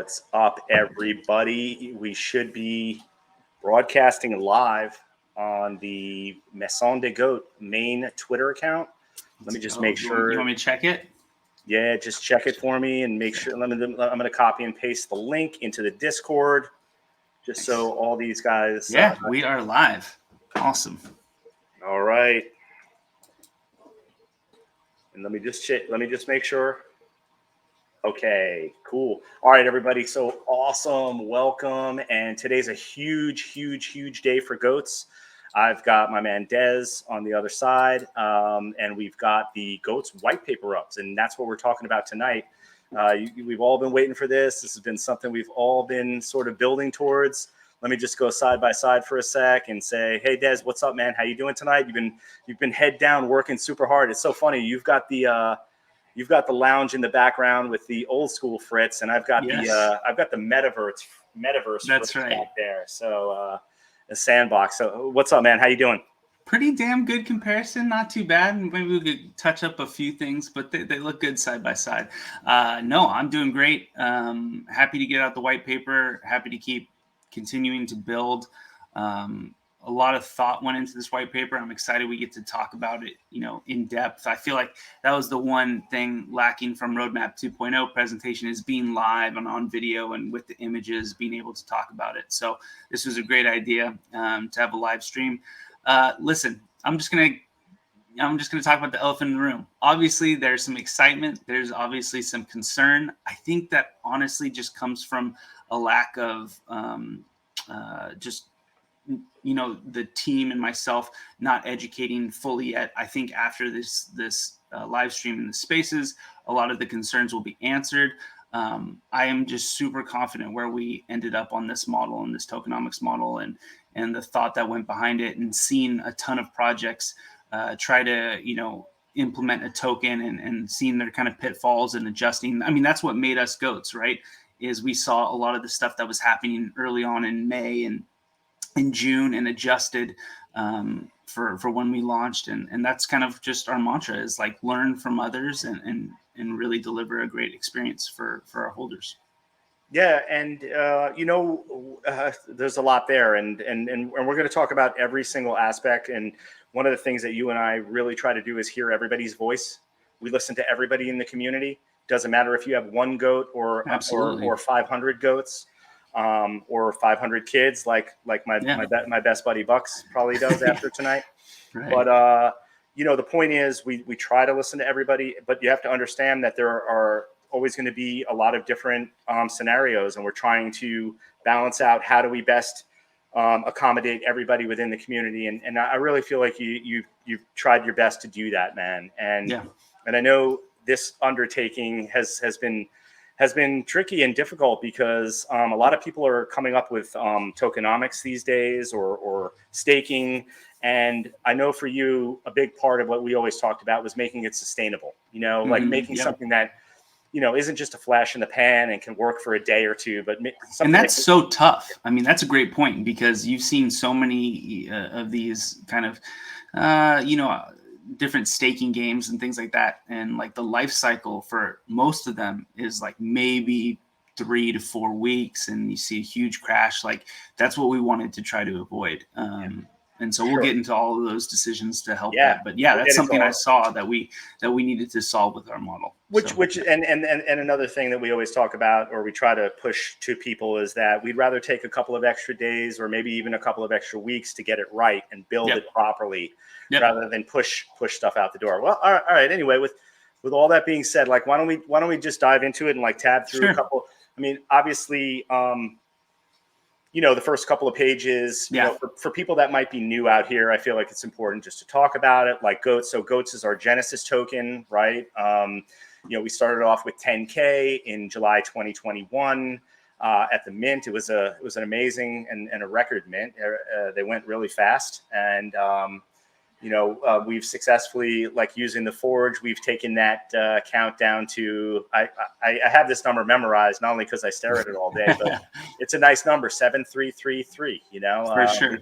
What's up, everybody? We should be broadcasting live on the Maison de Goat main Twitter account. Let me just make sure. You want me to check it? Yeah, just check it for me and make sure. I'm going to copy and paste the link into the Discord, just so all these guys. Yeah, we are live. Awesome. All right. And let me just make sure. Okay, cool. All right, everybody. So awesome. Welcome. And today's a huge day for GOATz. I've got my man Dez on the other side, and we've got the GOATz white paper ups, and that's what we're talking about tonight. We've all been waiting for this. This has been something we've all been sort of building towards. Let me just go side by side for a sec and say, hey, Dez, what's up, man? How you doing tonight? You've been head down working super hard. It's so funny. You've got the lounge in the background with the old school Fritz, and I've got the metaverse. That's Fritz right back there. So a sandbox. So what's up, man? How you doing? Pretty damn good comparison. Not too bad. Maybe we could touch up a few things, but they look good side by side. No, I'm doing great. Happy to get out the white paper. Happy to keep continuing to build. A lot of thought went into this white paper. I'm excited we get to talk about it, in depth. I feel like that was the one thing lacking from Roadmap 2.0 presentation is being live and on video and with the images, being able to talk about it. So this was a great idea to have a live stream. Listen, I'm just gonna talk about the elephant in the room. Obviously, there's some excitement. There's obviously some concern. I think that honestly just comes from a lack of the team and myself not educating fully yet. I think after this live stream in the spaces, a lot of the concerns will be answered. I am just super confident where we ended up on this model and this tokenomics model and the thought that went behind it, and seeing a ton of projects try to implement a token and seeing their kind of pitfalls and adjusting. I mean, that's what made us GOATz, right? Is we saw a lot of the stuff that was happening early on in May and in June and adjusted for when we launched. And that's kind of just our mantra is like learn from others and really deliver a great experience for our holders. Yeah. And, there's a lot there and we're going to talk about every single aspect. And one of the things that you and I really try to do is hear everybody's voice. We listen to everybody in the community. Doesn't matter if you have one goat or 500 goats. Or 500 kids, like my best buddy Bucks probably does after tonight. Right. But the point is, we try to listen to everybody, but you have to understand that there are always going to be a lot of different scenarios, and we're trying to balance out how do we best accommodate everybody within the community. And I really feel like you've tried your best to do that, man. And I know this undertaking has been tricky and difficult because a lot of people are coming up with tokenomics these days or staking. And I know for you, a big part of what we always talked about was making it sustainable, like making something that, isn't just a flash in the pan and can work for a day or two, but and that's so tough. I mean, that's a great point because you've seen so many of these kind of, different staking games and things like that, and like the life cycle for most of them is like maybe 3 to 4 weeks, and you see a huge crash. Like that's what we wanted to try to avoid. And so we'll get into all of those decisions to help that. But that's something I saw that we needed to solve with our model. And another thing that we always talk about, or we try to push to people, is that we'd rather take a couple of extra days or maybe even a couple of extra weeks to get it right and build it properly, rather than push stuff out the door. Well, all right. Anyway, with all that being said, like why don't we just dive into it and like tab through a couple. I mean, obviously, the first couple of pages, for people that might be new out here, I feel like it's important just to talk about it. Like GOATz. So GOATz is our Genesis token, right? We started off with 10K in July 2021 at the mint. It was an amazing and a record mint. They went really fast, and we've successfully, like using the forge, we've taken that count down to, I have this number memorized, not only because I stare at it all day, but it's a nice number, 7333,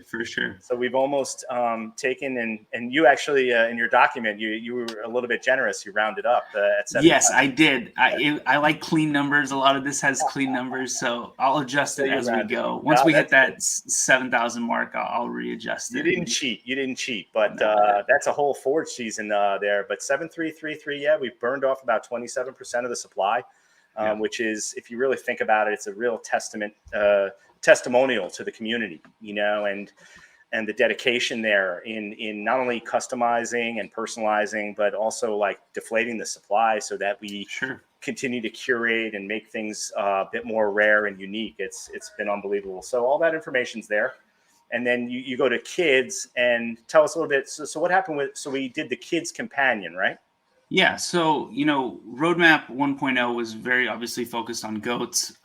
For sure. So we've almost taken, and you actually, in your document, you were a little bit generous. You rounded up at 7. Yes, I did. I like clean numbers. A lot of this has clean numbers, so I'll adjust it as we go. Once we hit that 7,000 mark, I'll readjust it. You didn't cheat, but that's a whole forge season there. But 7333, yeah, we've burned off about 27% of the supply, which is, if you really think about it, it's a real testimonial to the community, and the dedication there in not only customizing and personalizing, but also like deflating the supply so that we continue to curate and make things a bit more rare and unique. It's been unbelievable. So all that information's there. And then you go to kids and tell us a little bit. So what happened so we did the kids companion, right? Yeah. So, Roadmap 1.0 was very obviously focused on GOATz,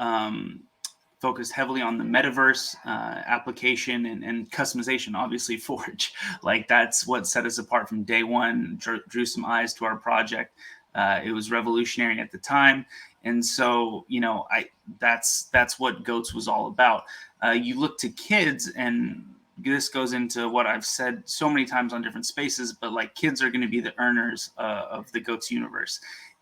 focused heavily on the metaverse application and customization, obviously Forge. Like that's what set us apart from day one, drew some eyes to our project. It was revolutionary at the time. And so, that's what GOATz was all about. You look to kids, and this goes into what I've said so many times on different spaces, but like kids are going to be the earners of the GOATz universe.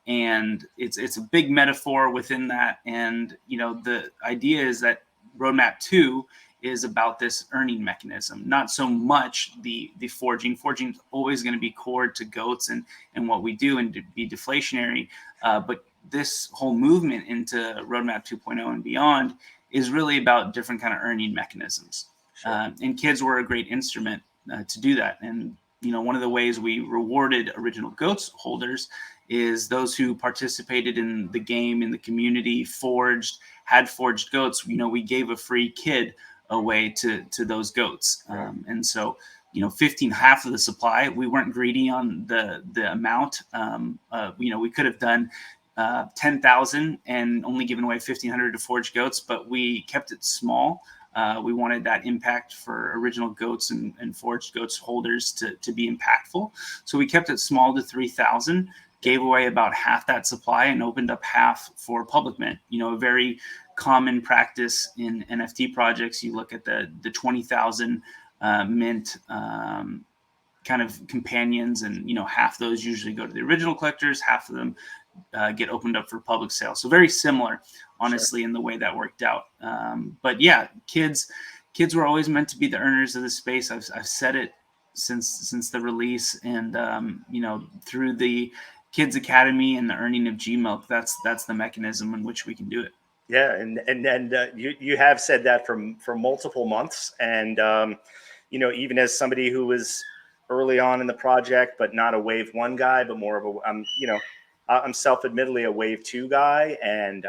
And it's a big metaphor within that. And, the idea is that Roadmap 2 is about this earning mechanism, not so much the forging. Forging is always going to be core to GOATz and what we do and to be deflationary. But this whole movement into Roadmap 2.0 and beyond is really about different kind of earning mechanisms. And kids were a great instrument to do that. And, one of the ways we rewarded original GOATz holders is those who participated in the game, in the community, had forged GOATz. We gave a free kid away to those GOATz. And so, 15, half of the supply, we weren't greedy on the amount. We could have done 10,000 and only given away 1,500 to forge GOATz, but we kept it small. We wanted that impact for original GOATz and forged GOATz holders to be impactful. So we kept it small to 3,000, gave away about half that supply and opened up half for public mint. A very common practice in NFT projects. You look at the 20,000 mint kind of companions, and half those usually go to the original collectors, half of them get opened up for public sale. So very similar, honestly, in the way that worked out. But yeah, kids were always meant to be the earners of the space. I've said it since the release, and through the Kids Academy and the earning of GMILK, that's the mechanism in which we can do it. Yeah, and you have said that for multiple months, and even as somebody who was early on in the project, but not a wave 1 guy, but more of I'm self-admittedly a wave 2 guy, and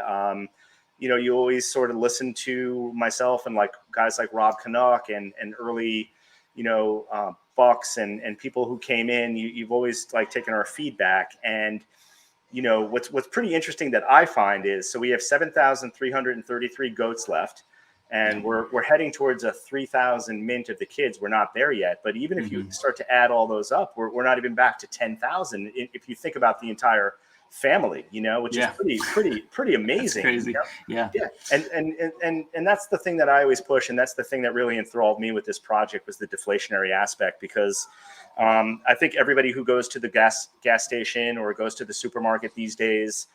you always sort of listen to myself and like guys like Rob Canuck and early Bucks and people who came in. You've always like taken our feedback, and what's pretty interesting that I find is, so we have 7,333 GOATz left, and we're heading towards a 3,000 mint of the kids. We're not there yet, but even if you start to add all those up, we're not even back to 10,000 if you think about the entire family, which is pretty amazing. That's crazy. Yeah. And that's the thing that I always push, and that's the thing that really enthralled me with this project, was the deflationary aspect, because I think everybody who goes to the gas station or goes to the supermarket these days,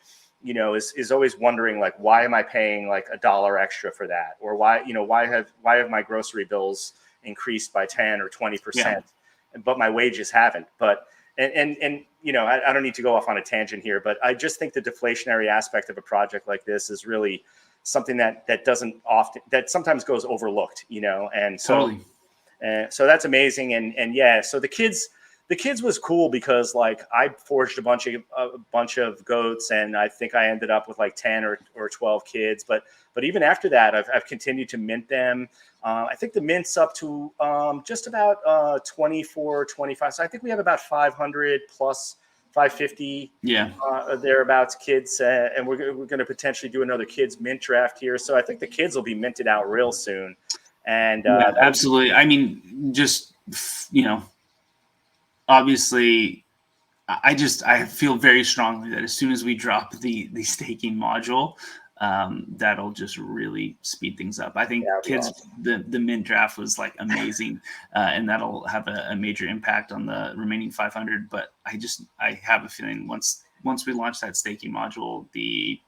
is always wondering, like, why am I paying like $1 extra for that? Or why have my grocery bills increased by 10 or 20%, but my wages haven't? But I don't need to go off on a tangent here, but I just think the deflationary aspect of a project like this is really something that sometimes goes overlooked, and so totally. So that's amazing. And yeah, so the kids was cool because like I forged a bunch of GOATz, and I think I ended up with like 10 or 12 kids, but even after that, I've continued to mint them. I think the mint's up to just about 24, 25. So I think we have about 500 plus 550 thereabouts kids. And we're going to potentially do another kids mint draft here. So I think the kids will be minted out real soon. And absolutely. I mean, just, obviously, I feel very strongly that as soon as we drop the staking module, that'll just really speed things up. I think kids, awesome. The mint draft was like amazing, and that'll have a major impact on the remaining 500. But I have a feeling once we launch that staking module, the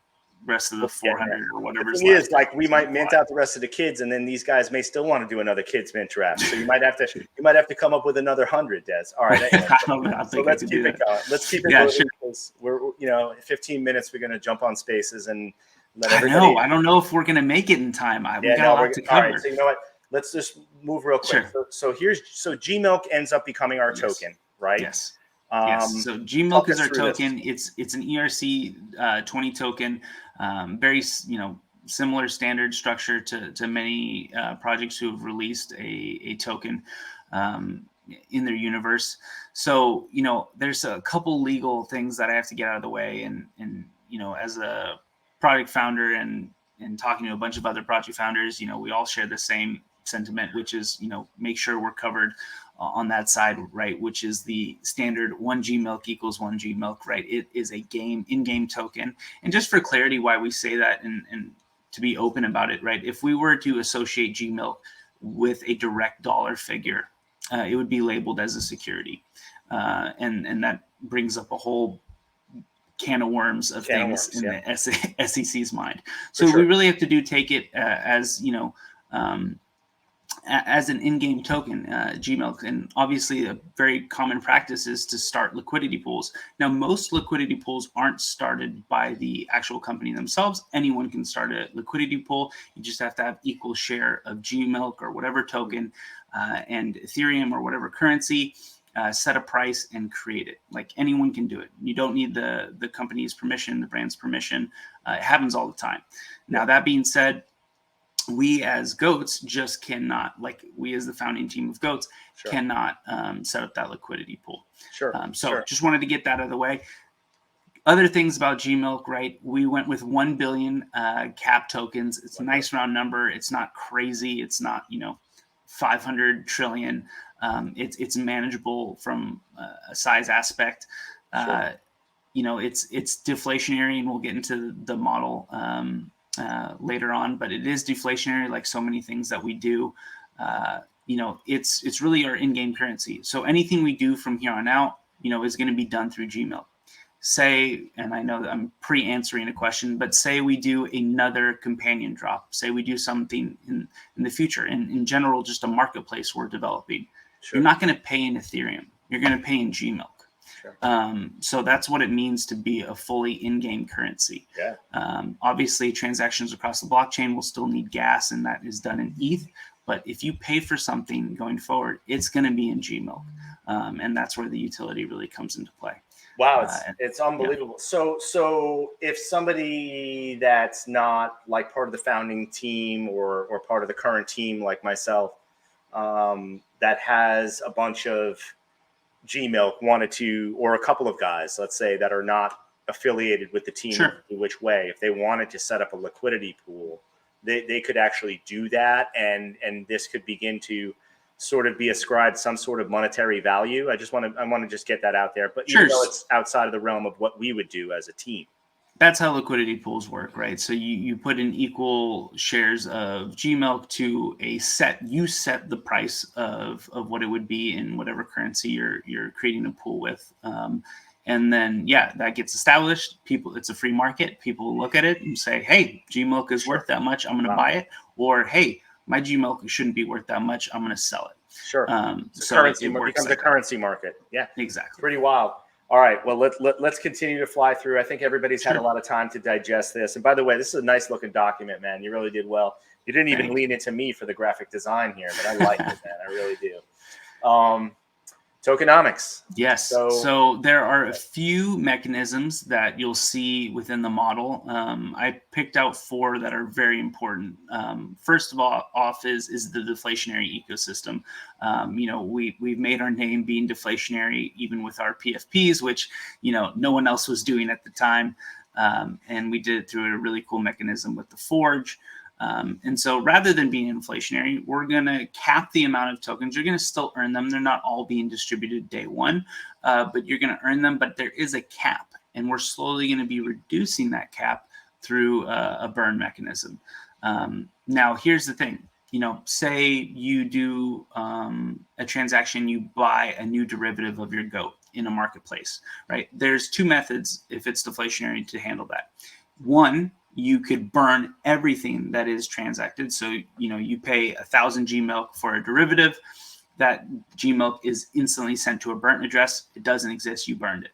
rest of the 400 or whatever. The thing is, like, we might mint out the rest of the kids, and then these guys may still want to do another kids mint draft. So you might have to come up with another 100, Des. All right. Anyway, so let's keep it going. Let's keep it moving, because we're, in 15 minutes we're going to jump on Spaces and let everybody. I don't know if we're going to make it in time. We got a lot to cover. All right. So you know what? Let's just move real quick. Sure. So GMILK ends up becoming our token, right? Yes. Yes. So GMILK is our token. It's an ERC 20 token. Very similar standard structure to many projects who have released a token in their universe. So there's a couple legal things that I have to get out of the way, and as a project founder and talking to a bunch of other project founders, we all share the same sentiment, which is make sure we're covered on that side, right? Which is the standard 1 GMILK equals 1 GMILK, right? It is a in-game token. And just for clarity, why we say that and to be open about it, right? If we were to associate GMILK with a direct dollar figure, it would be labeled as a security. And that brings up a whole can of worms of things in the SEC's mind. So we really have to take it as, as an in-game token, GMILK. And obviously a very common practice is to start liquidity pools. Now, most liquidity pools aren't started by the actual company themselves. Anyone can start a liquidity pool. You just have to have equal share of GMILK or whatever token and Ethereum or whatever currency, set a price and create it. Like, anyone can do it. You don't need the company's permission, the brand's permission. It happens all the time. Now, that being said, we as GOATz just cannot, like we as the founding team of GOATz, cannot set up that liquidity pool. Just wanted to get that out of the way. Other things about GMILK, right? We went with 1 billion cap tokens. It's a nice round number. It's not crazy. It's not 500 trillion. It's manageable from a size aspect. It's deflationary, and we'll get into the model later on, but it is deflationary, like so many things that we do. It's really our in-game currency. So anything we do from here on out, is going to be done through GMILK. Say, and I know that I'm pre-answering a question, but say we do another companion drop. Say we do something in the future, in general, just a marketplace we're developing. You're not going to pay in Ethereum. You're going to pay in GMILK. So that's what it means to be a fully in-game currency. Obviously, transactions across the blockchain will still need gas, and that is done in ETH. But if you pay for something going forward, it's going to be in GMILK. And that's where the utility really comes into play. Wow, it's unbelievable. So if somebody that's not like part of the founding team or part of the current team, like myself, that has a bunch of GMILK wanted to, or a couple of guys, let's say, that are not affiliated with the team in which way, if they wanted to set up a liquidity pool, they could actually do that, and this could begin to sort of be ascribed some sort of monetary value. I want to just get that out there, but even though it's outside of the realm of what we would do as a team. That's how liquidity pools work, right? So you put in equal shares of GMILK to a set. You set the price of what it would be in whatever currency you're creating a pool with, and then that gets established. It's a free market. People look at it and say, "Hey, GMILK is worth that much. I'm going to buy it," or "Hey, my GMILK shouldn't be worth that much. I'm going to sell it." So currency becomes a currency market. Yeah, exactly. Pretty wild. All right, well, let's continue to fly through. I think everybody's had a lot of time to digest this. And by the way, this is a nice looking document, man. You really did well. You didn't even lean into me for the graphic design here, but I like it, man. I really do. Tokenomics. Yes. So there are a few mechanisms that you'll see within the model. I picked out 4 that are very important. First of all, is the deflationary ecosystem. We've made our name being deflationary, even with our PFPs, which no one else was doing at the time, and we did it through a really cool mechanism with the Forge. And so rather than being inflationary, we're going to cap the amount of tokens. You're going to still earn them. They're not all being distributed day one, but you're going to earn them. But there is a cap, and we're slowly going to be reducing that cap through a burn mechanism. Now, here's the thing. Say you do a transaction, you buy a new derivative of your GOAT in a marketplace, right? There's two methods if it's deflationary to handle that. One, you could burn everything that is transacted. So, you pay 1,000 GMILK for a derivative. That GMILK is instantly sent to a burnt address. It doesn't exist. You burned it.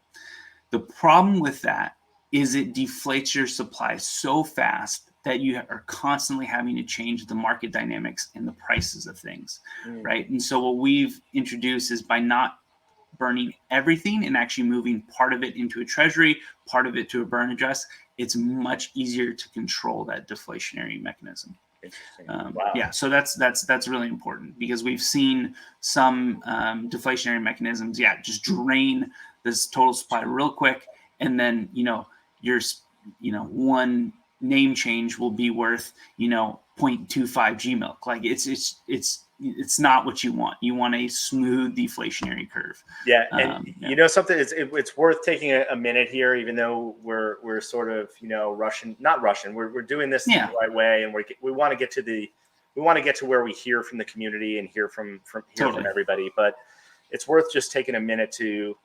The problem with that is it deflates your supply so fast that you are constantly having to change the market dynamics and the prices of things, right? And so what we've introduced is by not burning everything and actually moving part of it into a treasury, part of it to a burn address, it's much easier to control that deflationary mechanism. Wow. Yeah, so that's really important because we've seen some deflationary mechanisms, just drain this total supply real quick, and then your one name change will be worth 0.25 GMILK. Like it's not what you want. You want a smooth deflationary curve. Yeah, and something, it's worth taking a minute here, even though we're sort of not rushing. We're doing this the right way, and we want to get to where we hear from the community and hear from everybody. But it's worth just taking a minute to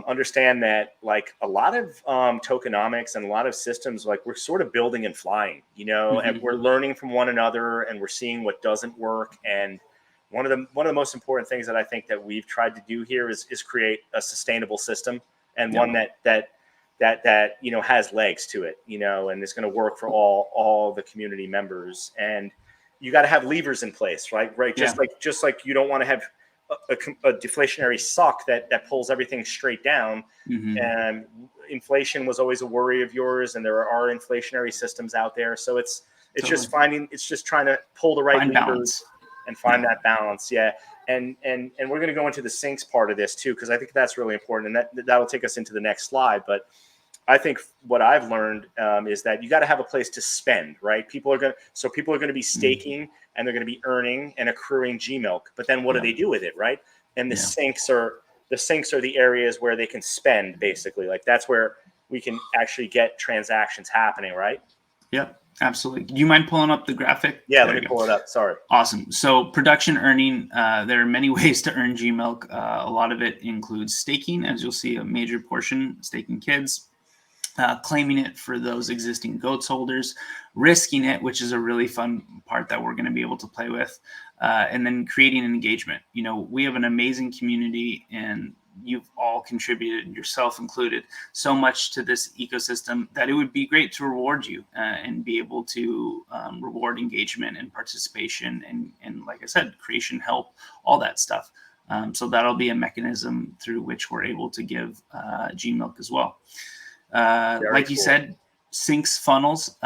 understand that, like, a lot of tokenomics and a lot of systems, like, we're sort of building and flying, and we're learning from one another, and we're seeing what doesn't work. And one of the most important things that I think that we've tried to do here is create a sustainable system, and one that has legs to it, and it's going to work for all the community members. And you got to have levers in place, right? Just like you don't want to have a deflationary sock that pulls everything straight down. And inflation was always a worry of yours, and there are inflationary systems out there. So it's just trying to pull the right levers and find that balance. Yeah. And we're going to go into the sinks part of this too, because I think that's really important, and that'll take us into the next slide. But I think what I've learned is that you got to have a place to spend, right? People are going to be staking, and they're going to be earning and accruing GMILK. But then what do they do with it, right? And the sinks are the areas where they can spend, basically. Like, that's where we can actually get transactions happening, right? Yep, absolutely. Do you mind pulling up the graphic? Yeah, let me pull it up. Sorry. Awesome. So production earning, there are many ways to earn GMILK. A lot of it includes staking, as you'll see a major portion, staking kids. Claiming it for those existing GOATz holders, risking it, which is a really fun part that we're going to be able to play with, and then creating an engagement. We have an amazing community, and you've all contributed, yourself included, so much to this ecosystem that it would be great to reward you and be able to reward engagement and participation and like I said, creation help, all that stuff. So that'll be a mechanism through which we're able to give GMILK as well. Like you said, sinks funnels.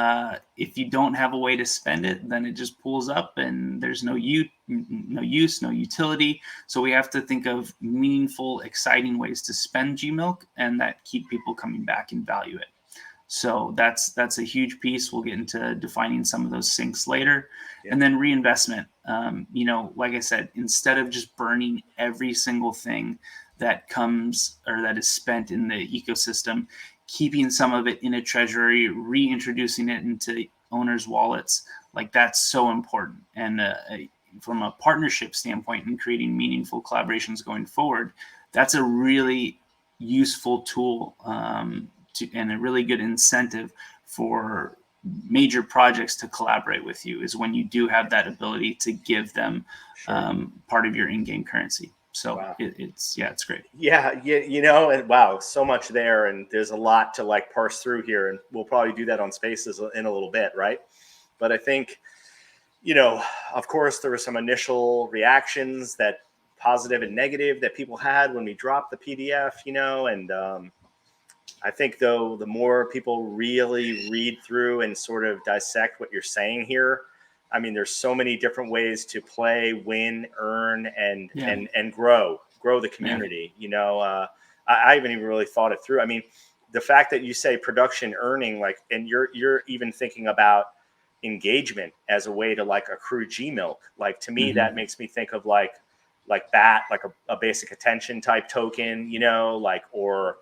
If you don't have a way to spend it, then it just pulls up, and there's no use, no utility. So we have to think of meaningful, exciting ways to spend GMILK, and that keep people coming back and value it. So that's a huge piece. We'll get into defining some of those sinks later. And then reinvestment. Like I said, instead of just burning every single thing that comes or that is spent in the ecosystem, keeping some of it in a treasury, reintroducing it into owners' wallets, like, that's so important. And from a partnership standpoint and creating meaningful collaborations going forward, that's a really useful tool and a really good incentive for major projects to collaborate with you, is when you do have that ability to give them part of your in-game currency. So wow. It's great. Yeah. And wow, so much there. And there's a lot to parse through here. And we'll probably do that on Spaces in a little bit. Right. But I think, of course, there were some initial reactions, that positive and negative, that people had when we dropped the PDF, and I think, though, the more people really read through and sort of dissect what you're saying here, I mean, there's so many different ways to play, win, earn, and grow the community. I haven't even really thought it through. I mean, the fact that you say production earning, and you're even thinking about engagement as a way to like accrue GMILK. Like to me, Mm-hmm. that makes me think of like that, like a basic attention type token, you know, like, or,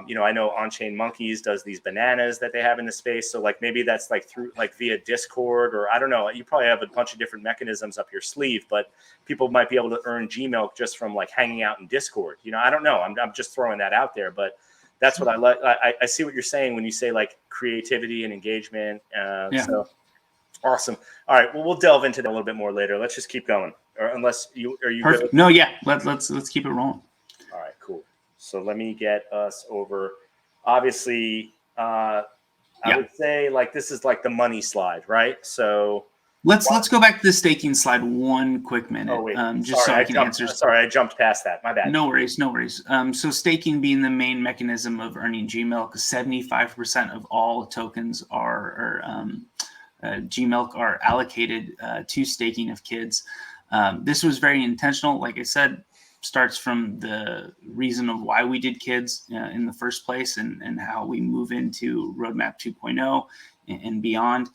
you know, I know On-Chain Monkeys does these bananas that they have in the space. So like maybe that's like through like via Discord, or I don't know. You probably have a bunch of different mechanisms up your sleeve, but people might be able to earn GMILK just from like hanging out in Discord. You know, I don't know. I'm just throwing that out there, but that's what I like. I see what you're saying when you say like creativity and engagement. Yeah. So awesome. All right. Well, we'll delve into that a little bit more later. Let's just keep going. Or unless are you Perfect. good? No, yeah. Let's keep it rolling. All right, cool. So let me get us over. Obviously, I would say like this is like the money slide, right? So let's go back to the staking slide one quick minute. Oh wait, just sorry, so I can answer. Sorry, I jumped past that. My bad. No worries. So staking being the main mechanism of earning GMILK, 75% of all tokens GMILK are allocated to staking of kids. This was very intentional. Like I said, starts from the reason of why we did kids in the first place, and how we move into Roadmap 2.0 and beyond.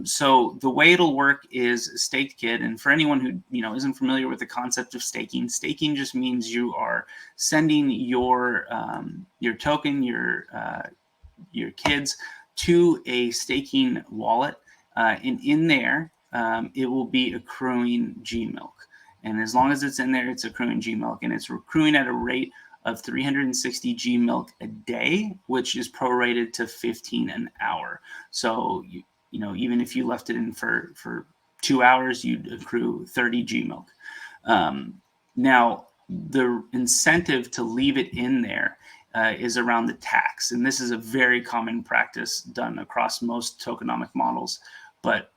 So the way it'll work is staked kid. And for anyone who isn't familiar with the concept of staking just means you are sending your token, your kids, to a staking wallet, and in there it will be accruing GMILK. And as long as it's in there, it's accruing GMILK, and it's accruing at a rate of 360 GMILK a day, which is prorated to 15 an hour. So even if you left it in for 2 hours, you'd accrue 30 GMILK. Now, the incentive to leave it in there is around the tax, and this is a very common practice done across most tokenomic models. But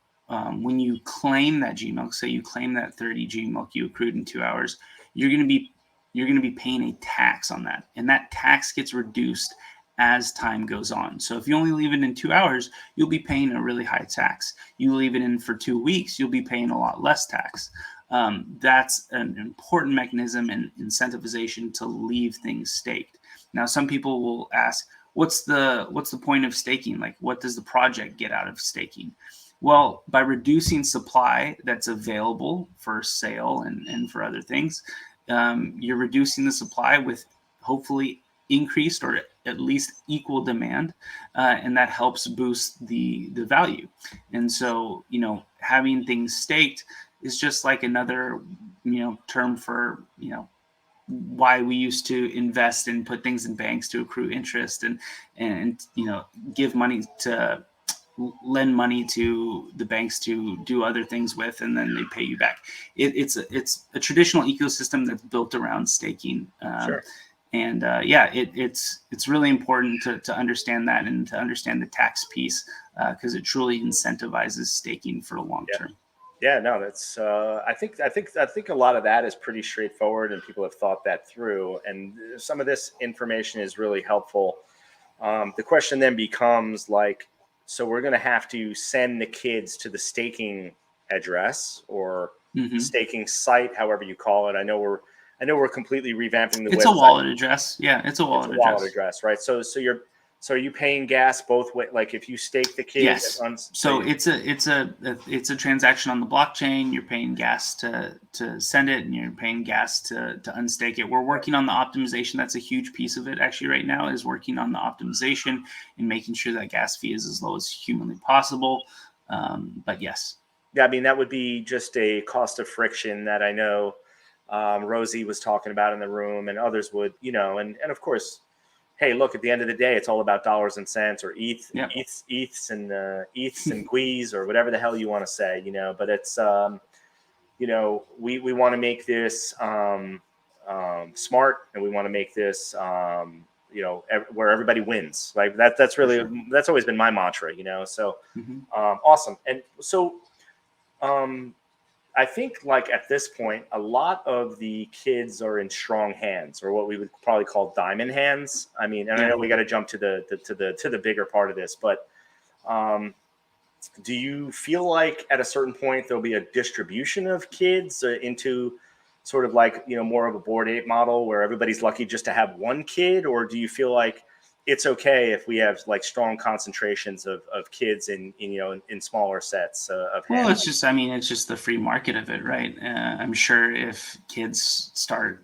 when you claim that GMILK, say you claim that 30 GMILK you accrued in 2 hours, you're going to be paying a tax on that, and that tax gets reduced as time goes on. So if you only leave it in 2 hours, you'll be paying a really high tax. You leave it in for 2 weeks, you'll be paying a lot less tax. That's an important mechanism and incentivization to leave things staked. Now, some people will ask, what's the point of staking? Like, what does the project get out of staking? Well, by reducing supply that's available for sale and for other things, you're reducing the supply with hopefully increased or at least equal demand, and that helps boost the value. And so, having things staked is just like another, term for, why we used to invest and put things in banks to accrue interest and give money to lend money to the banks to do other things with, and then they pay you back. It's a traditional ecosystem that's built around staking. Sure. And it's really important to understand that, and to understand the tax piece, because it truly incentivizes staking for the long term. Yeah, no, that's. I think a lot of that is pretty straightforward, and people have thought that through. And some of this information is really helpful. The question then becomes like, so we're going to have to send the kids to the staking address or staking site, however you call it. I know we're completely revamping the website. It's a wallet address. Yeah, it's a wallet address, right? So are you paying gas both ways? Like if you stake the kids? Yes. So it's a transaction on the blockchain. You're paying gas to send it, and you're paying gas to unstake it. We're working on the optimization. That's a huge piece of it actually right now, is working on the optimization and making sure that gas fee is as low as humanly possible. But yes. Yeah, I mean, that would be just a cost of friction that I know Rosie was talking about in the room, and others would, and of course, hey, look, at the end of the day, it's all about dollars and cents, or ETHs and GOATz or whatever the hell you want to say, but it's, we want to make this smart, and we want to make this, where everybody wins. Like that's really, that's always been my mantra, so awesome. And so I think like at this point, a lot of the kids are in strong hands, or what we would probably call diamond hands. I mean, and I know we got to jump to the bigger part of this, but do you feel like at a certain point there'll be a distribution of kids into sort of like more of a Bored Ape model where everybody's lucky just to have one kid, or do you feel like it's okay if we have like strong concentrations of kids in smaller sets of Well, hens. it's just, I mean, it's just the free market of it, right? I'm sure if kids start,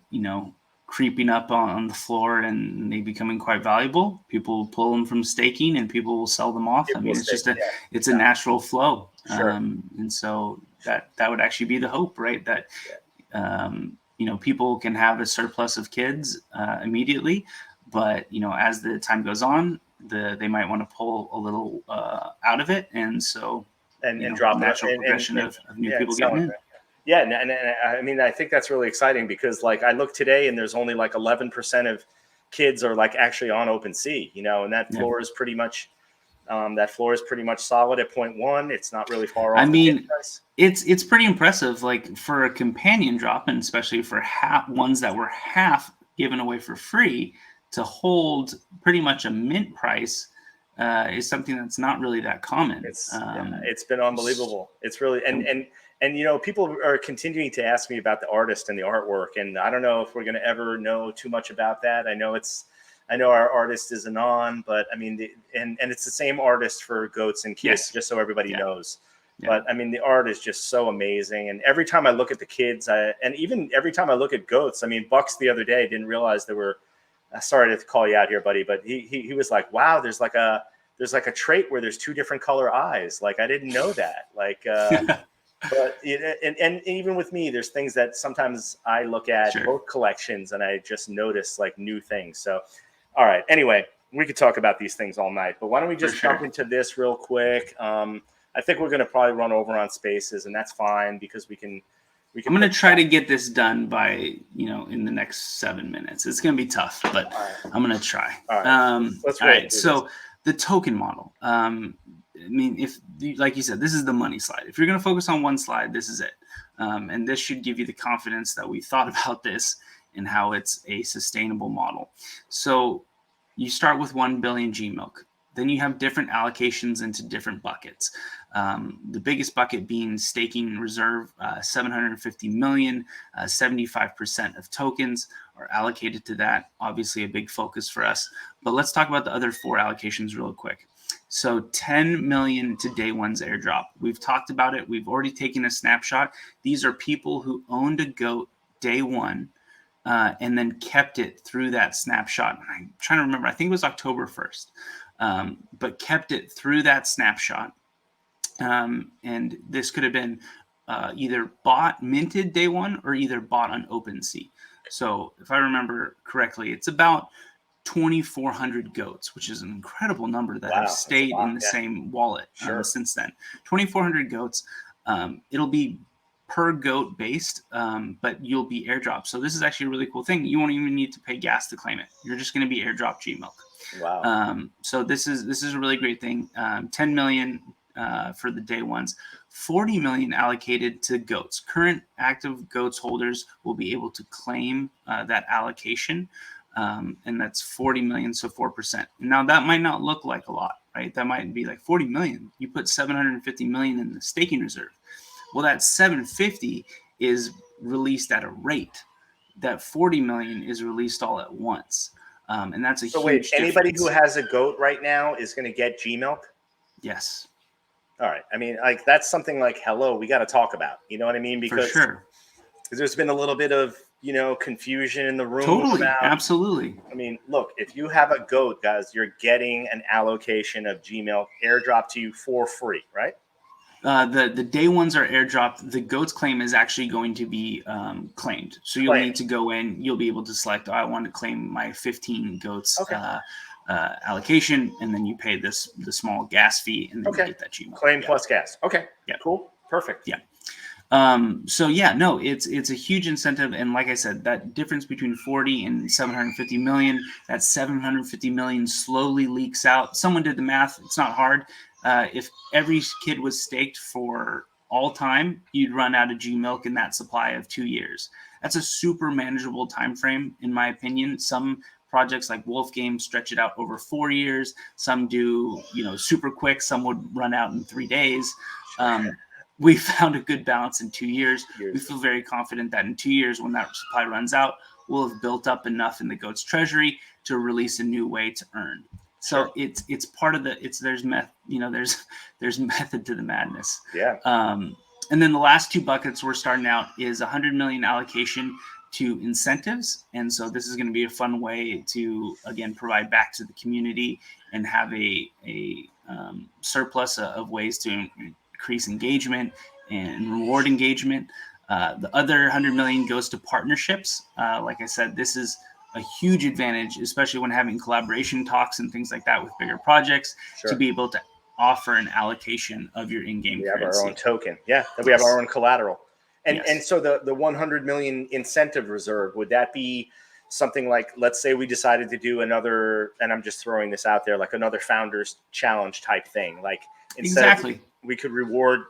creeping up on the floor and they becoming quite valuable, people will pull them from staking and people will sell them off. I mean, it's just it's a natural flow. Sure. And so that would actually be the hope, right? That, people can have a surplus of kids immediately, but, as the time goes on, they might want to pull a little out of it. And so, and drop natural it, progression of new people getting getting in. Yeah, and I mean, I think that's really exciting because, like, I look today and there's only like 11% of kids are like actually on OpenSea, and that floor is pretty much solid at 0.1. It's not really far off. I mean, it's pretty impressive, like for a companion drop, and especially for ones that were half given away for free, to hold pretty much a mint price is something that's not really that common. It's been unbelievable. It's really and people are continuing to ask me about the artist and the artwork, and I don't know if we're going to ever know too much about that. I know our artist is Anon, but I mean, and it's the same artist for Goats and Kids, just so everybody knows. Yeah. But I mean, the art is just so amazing, and every time I look at the kids, and even every time I look at Goats, I mean, Bucks the other day didn't realize there were. Sorry to call you out here, buddy, but he was like, "Wow, there's like a trait where there's two different color eyes. Like I didn't know that. Like." But and even with me, there's things that sometimes I look at both collections and I just notice like new things. So, all right. Anyway, we could talk about these things all night, but why don't we just jump into this real quick? I think we're going to probably run over on spaces, and that's fine because we can. I'm going to try to get this done by in the next 7 minutes. It's going to be tough, but I'm going to try. All right. All right. So the token model. I mean, if like you said, this is the money slide. If you're going to focus on one slide, this is it. And this should give you the confidence that we thought about this and how it's a sustainable model. So you start with 1 billion GMILK. Then you have different allocations into different buckets. The biggest bucket being staking reserve, 750 million, 75% of tokens are allocated to that. Obviously a big focus for us. But let's talk about the other 4 allocations real quick. So 10 million to day one's airdrop. We've talked about it. We've already taken a snapshot. These are people who owned a GOAT day one and then kept it through that snapshot. I'm trying to remember. I think it was October 1st, but kept it through that snapshot. And this could have been either minted day one or either bought on OpenSea. So if I remember correctly, it's about 2,400 GOATs, which is an incredible number that have stayed in the same wallet since then. 2,400 GOATs. It'll be per GOAT based, but you'll be airdropped. So this is actually a really cool thing. You won't even need to pay gas to claim it. You're just going to be airdrop GMILK. Wow. So this is a really great thing. 10 million for the day ones, 40 million allocated to GOATs. Current active GOATs holders will be able to claim that allocation. And that's 40 million, so 4%. Now that might not look like a lot, right? That might be like 40 million. You put 750 million in the staking reserve. Well, that 750 is released at a rate. That 40 million is released all at once. And that's a huge difference. Anybody who has a GOAT right now is going to get GMILK? Yes. All right. I mean, like that's something like, hello, we got to talk about. You know what I mean? Because there's been a little bit of confusion in the room. Totally, absolutely. I mean, look, if you have a GOAT, guys, you're getting an allocation of GMILK airdrop to you for free, right? The day ones are airdropped. The GOATs claim is actually going to be claimed. So you'll need to go in. You'll be able to select, I want to claim my 15 GOATs allocation, and then you pay the small gas fee, and then you get that GMILK. Claim plus gas. Okay. Yeah. Cool. Perfect. Yeah. So it's a huge incentive. And like I said, that difference between 40 and 750 million, that 750 million slowly leaks out. Someone did the math. It's not hard. If every kid was staked for all time, you'd run out of GMILK in that supply of 2 years. That's a super manageable time frame, in my opinion. Some projects like Wolf Games stretch it out over 4 years. Some do, super quick. Some would run out in 3 days. We found a good balance in 2 years. We feel very confident that in 2 years, when that supply runs out, will have built up enough in the GOATz treasury to release a new way to earn. So Sure. it's part of the, there's method to the madness. Yeah. And then the last two buckets we're starting out is 100 million allocation to incentives. And so this is going to be a fun way to, again, provide back to the community and have a surplus of ways to increase engagement and reward engagement. The other 100 million goes to partnerships. Like I said, this is a huge advantage, especially when having collaboration talks and things like that with bigger projects, Sure. to be able to offer an allocation of your in-game We have currency. our own token. Yeah. That we have our own collateral. And Yes. and so the 100 million incentive reserve, would that be something like, let's say we decided to do another, and I'm just throwing this out there, like another founders challenge type thing. Like instead Exactly. we could reward,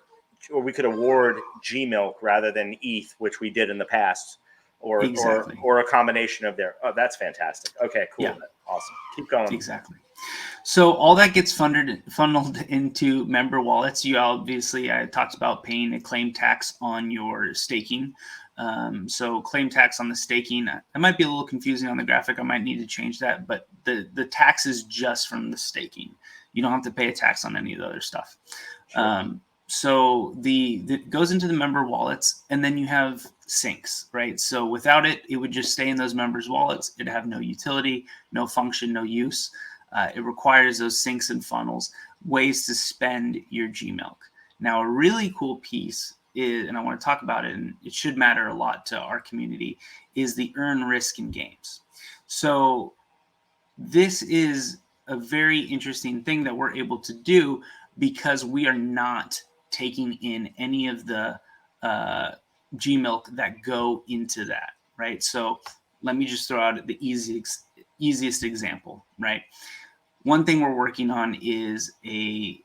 or we could award GMILK rather than ETH, which we did in the past, or Exactly. or a combination of their. Oh, that's fantastic. Okay, cool. Yeah. Awesome. Keep going. Exactly. So all that gets funneled into member wallets. You obviously, I talked about paying a claim tax on your staking. So claim tax on the staking, it might be a little confusing on the graphic. I might need to change that, but the tax is just from the staking. You don't have to pay a tax on any of the other stuff. Sure. So the goes into the member wallets, and then you have syncs, right? So without it, it would just stay in those members' wallets. It'd have no utility, no function, no use. It requires those syncs and funnels, ways to spend your GMILK. Now, a really cool piece is, and I want to talk about it, and it should matter a lot to our community, is the earn risk in games. So this is a very interesting thing that we're able to do because we are not taking in any of the GMILK that go into that, right? So let me just throw out the easiest example, right? One thing we're working on is a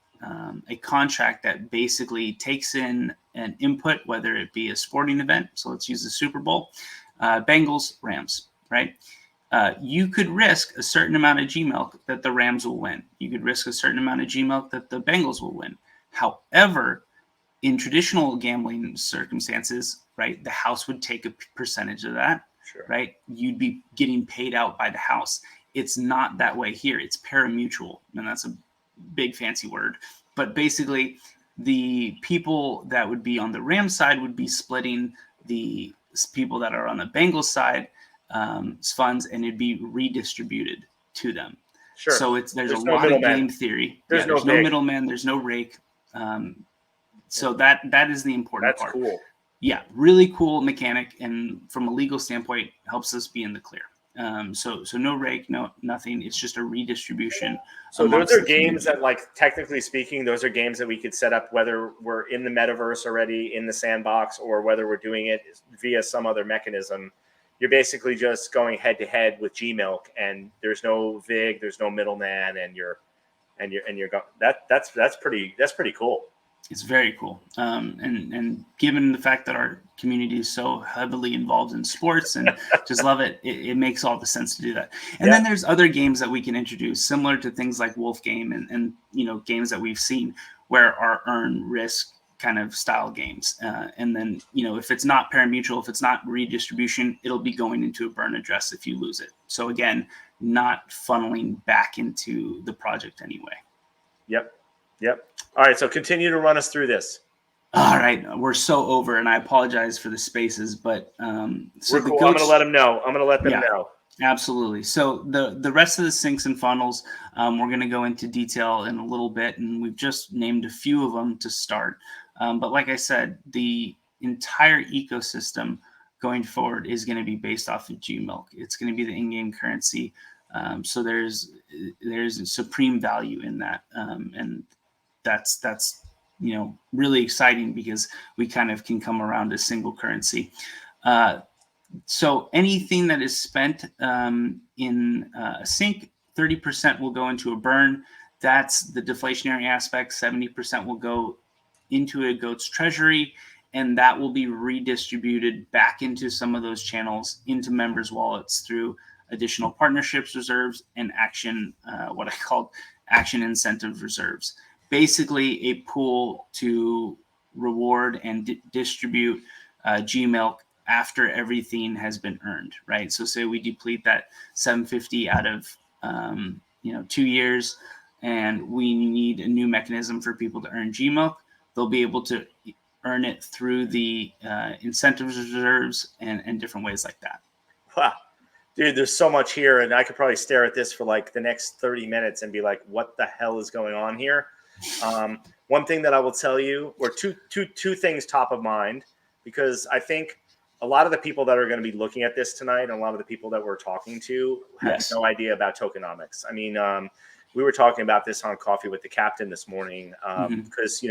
contract that basically takes in an input, whether it be a sporting event. So let's use the Super Bowl, Bengals, Rams, right? You could risk a certain amount of GMILK that the Rams will win. You could risk a certain amount of GMILK that the Bengals will win. However, in traditional gambling circumstances, right, the house would take a percentage of that, Sure. right? You'd be getting paid out by the house. It's not that way here. It's pari-mutuel, and that's a big fancy word. But basically, the people that would be on the Rams side would be splitting the people that are on the Bengals side funds, and it'd be redistributed to them. Sure. So there's a no lot of middleman. game theory. There's there's no no vig. middleman. There's no rake. So that is the important That's part. cool. Yeah, really cool mechanic, and from a legal standpoint, helps us be in the clear. So no rake, no nothing. It's just a redistribution. So those are games community. that, like, technically speaking, those are games that we could set up whether we're in the metaverse already, in the sandbox, or whether we're doing it via some other mechanism. You're basically just going head to head with GMILK, and there's no vig, there's no middleman, and you're that's pretty cool. It's very cool. And given the fact that our community is so heavily involved in sports and just love it, it makes all the sense to do that. And then there's other games that we can introduce, similar to things like Wolf Game and games that we've seen where are earn risk kind of style games. And then, if it's not pari-mutuel, if it's not redistribution, it'll be going into a burn address if you lose it. So again, not funneling back into the project anyway. Yep. All right. So continue to run us through this. All right. We're so over, and I apologize for the spaces, but so we're cool. I'm going to let them know. I'm going to let them know. Absolutely. So the rest of the syncs and funnels, we're going to go into detail in a little bit, and we've just named a few of them to start. But like I said, the entire ecosystem going forward is going to be based off of GMILK. It's going to be the in-game currency. So there's a supreme value in that, and that's really exciting because we kind of can come around to single currency. So anything that is spent in a sync, 30% will go into a burn. That's the deflationary aspect. 70% will go into a GOATz treasury, and that will be redistributed back into some of those channels, into members' wallets through additional partnerships reserves and action, what I call action incentive reserves. Basically a pool to reward and distribute GMILK after everything has been earned, right? So say we deplete that 750 out of 2 years, and we need a new mechanism for people to earn GMILK. They'll be able to earn it through the incentives reserves and different ways like that. Wow. Dude, there's so much here, and I could probably stare at this for like the next 30 minutes and be like, what the hell is going on here? One thing that I will tell you, or two things top of mind, because I think a lot of the people that are going to be looking at this tonight and a lot of the people that we're talking to have no idea about tokenomics. I mean, we were talking about this on Coffee with the Captain this morning because,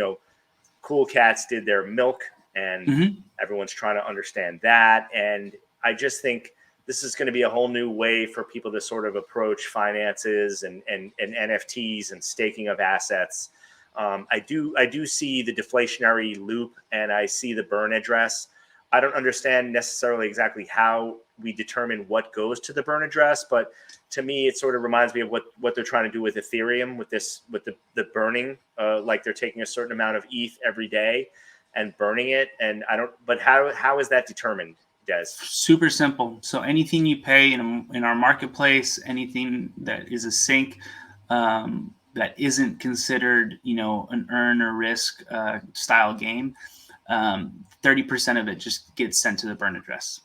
Cool Cats did their milk, and everyone's trying to understand that. And I just think this is going to be a whole new way for people to sort of approach finances and NFTs and staking of assets. I do see the deflationary loop, and I see the burn address. I don't understand necessarily exactly how we determine what goes to the burn address, but to me, it sort of reminds me of what they're trying to do with Ethereum, with the burning, like they're taking a certain amount of ETH every day and burning it. And but how is that determined, Des? Super simple. So anything you pay in our marketplace, anything that is a sync, that isn't considered, an earn or risk style game, 30% of it just gets sent to the burn address.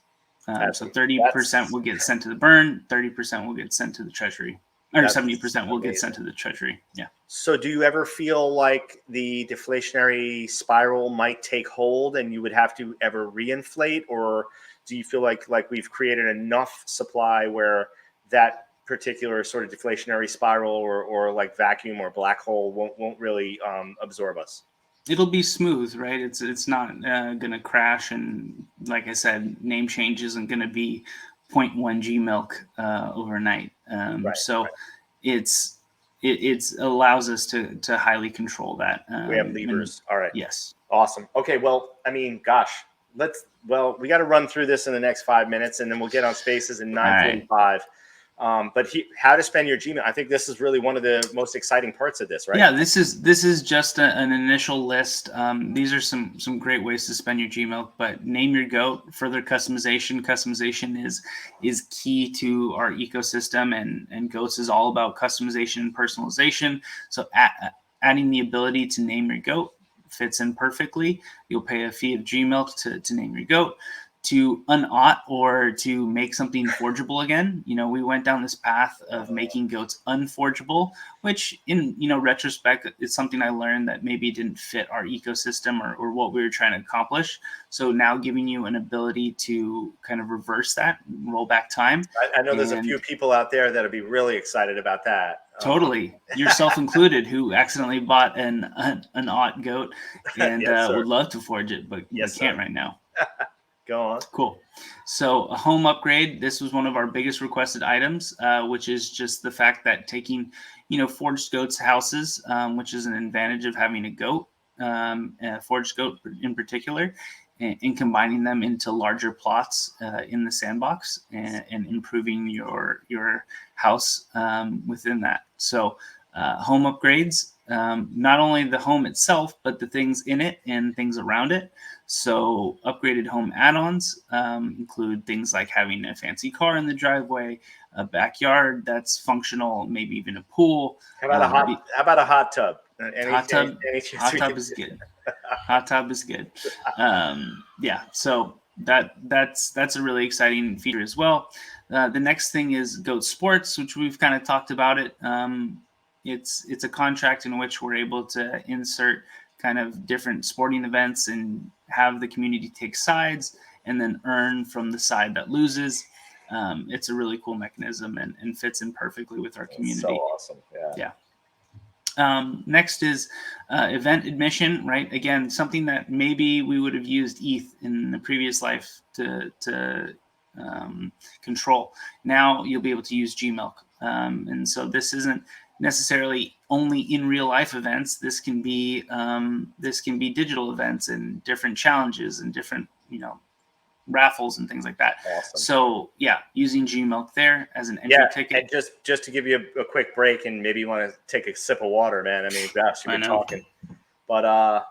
So 30% will get sent to the burn, 30% will get sent to the treasury, or 70% will get sent to the treasury. Yeah. So do you ever feel like the deflationary spiral might take hold and you would have to ever reinflate, or do you feel like we've created enough supply where that particular sort of deflationary spiral or like vacuum or black hole won't really absorb us? It'll be smooth, right? It's not going to crash, and like I said, name change isn't going to be 0.1 GMILK overnight. So it allows us to highly control that. We have levers. All right. Yes. Awesome. Okay. Well, I mean, gosh, we got to run through this in the next 5 minutes, and then we'll get on Spaces in 9:45. But how to spend your GMILK. I think this is really one of the most exciting parts of this, right? Yeah, this is just an initial list. These are some great ways to spend your GMILK, but name your GOAT. Further customization. Customization is key to our ecosystem, and GOATz is all about customization and personalization. So adding the ability to name your GOAT fits in perfectly. You'll pay a fee of GMILK to name your GOAT. To unaught or to make something forgeable again. We went down this path of making GOATz unforgeable, which in retrospect, it's something I learned that maybe didn't fit our ecosystem or what we were trying to accomplish. So now giving you an ability to kind of reverse that, roll back time. I know there's a few people out there that'll be really excited about that. Totally. Yourself included, who accidentally bought an aught GOAT and would love to forge it, but can't right now. Go on. Cool. So a home upgrade. This was one of our biggest requested items, which is just the fact that taking, forged goats houses, which is an advantage of having a goat, a forged goat in particular, and combining them into larger plots in the sandbox and improving your house within that. So home upgrades. Not only the home itself, but the things in it and things around it. So upgraded home add-ons include things like having a fancy car in the driveway, a backyard that's functional, maybe even a pool. How about a hot tub? Hot tub is good. Hot tub is good. So that's a really exciting feature as well. The next thing is GOATz Sports, which we've kind of talked about it. It's a contract in which we're able to insert kind of different sporting events and have the community take sides and then earn from the side that loses. It's a really cool mechanism and fits in perfectly with our community. So awesome. Yeah. Next is event admission, right? Again, something that maybe we would have used ETH in the previous life to control. Now you'll be able to use GMILK. And so this isn't necessarily only in real life events. This can be digital events and different challenges and different raffles and things like that. Awesome. So using GMILK there as an entry ticket. And just to give you a quick break, and maybe you want to take a sip of water, man. I mean, gosh, you've been talking, but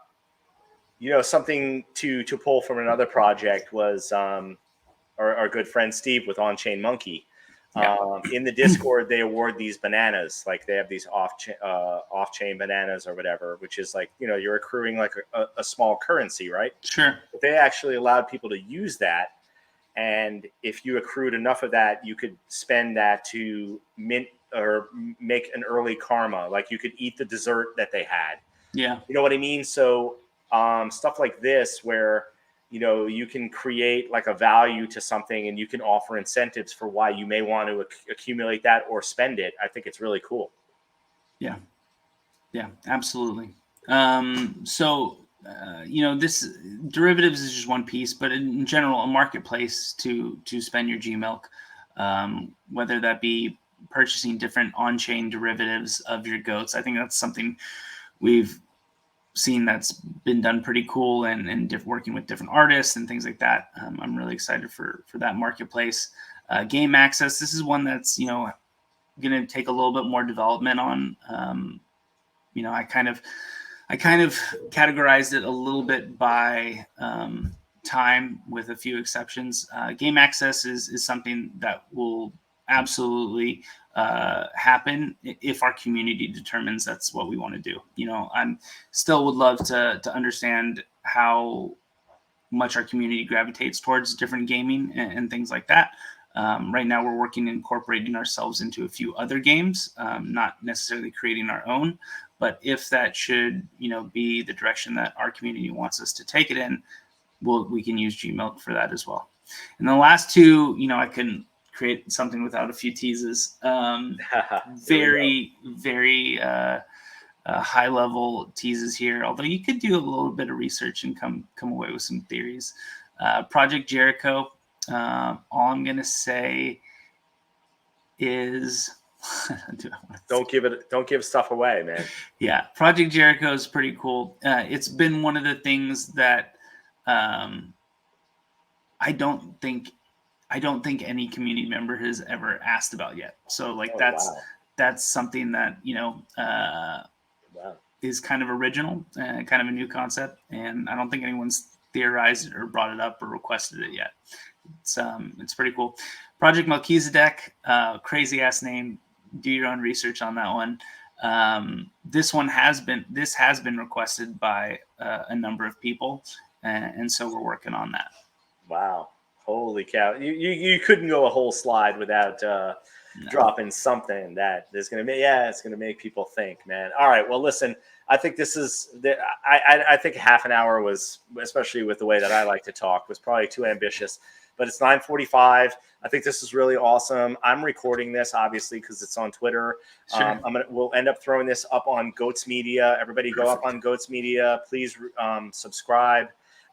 something to pull from another project was our good friend Steve with On-Chain Monkey. Yeah. In the Discord, they award these bananas, like they have these off-chain bananas or whatever, which is like, you're accruing like a small currency, right? Sure. But they actually allowed people to use that. And if you accrued enough of that, you could spend that to mint or make an early karma. Like you could eat the dessert that they had. Yeah. You know what I mean? So stuff like this where, you can create like a value to something and you can offer incentives for why you may want to accumulate that or spend it. I think it's really cool. Yeah. Yeah, absolutely. So, this derivatives is just one piece, but in general, a marketplace to spend your GMILK, whether that be purchasing different on-chain derivatives of your GOATz. I think that's something we've seen that's been done pretty cool, and working with different artists and things like that. I'm really excited for that marketplace. Game access. This is one that's going to take a little bit more development on. I kind of categorized it a little bit by time, with a few exceptions. Game access is something that will absolutely happen if our community determines that's what we want to do. I'm still would love to understand how much our community gravitates towards different gaming and things like that. Right now, we're working incorporating ourselves into a few other games, not necessarily creating our own. But if that should, be the direction that our community wants us to take it in, we can use GMILK for that as well. And the last two, I couldn't create something without a few teases. Very, very high level teases here. Although you could do a little bit of research and come away with some theories. Project Jericho. All I'm gonna say is don't give stuff away, man. Yeah, Project Jericho is pretty cool. It's been one of the things that I don't think any community member has ever asked about yet. So that's something that is kind of original, kind of a new concept, and I don't think anyone's theorized or brought it up or requested it yet. It's pretty cool. Project Melchizedek, crazy ass name. Do your own research on that one. This has been requested by a number of people, and so we're working on that. Wow, holy cow! You couldn't go a whole slide without dropping something that is going to it's going to make people think, man. All right, well, listen. I think I think half an hour was, especially with the way that I like to talk, was probably too ambitious. But it's 9:45. I think this is really awesome. I'm recording this, obviously, because it's on Twitter. Sure. We'll end up throwing this up on GOATz Media. Everybody go up on GOATz Media. Please subscribe.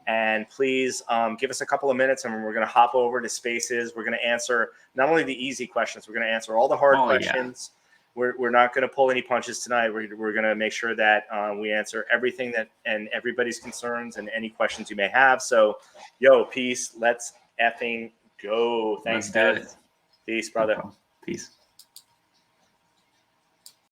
And please give us a couple of minutes, and we're going to hop over to Spaces. We're going to answer not only the easy questions, we're going to answer all the hard questions. Yeah. We're not going to pull any punches tonight. We're going to make sure that we answer everything and everybody's concerns and any questions you may have. So, peace. Let's effing go. Thanks, guys. Peace, brother. Peace.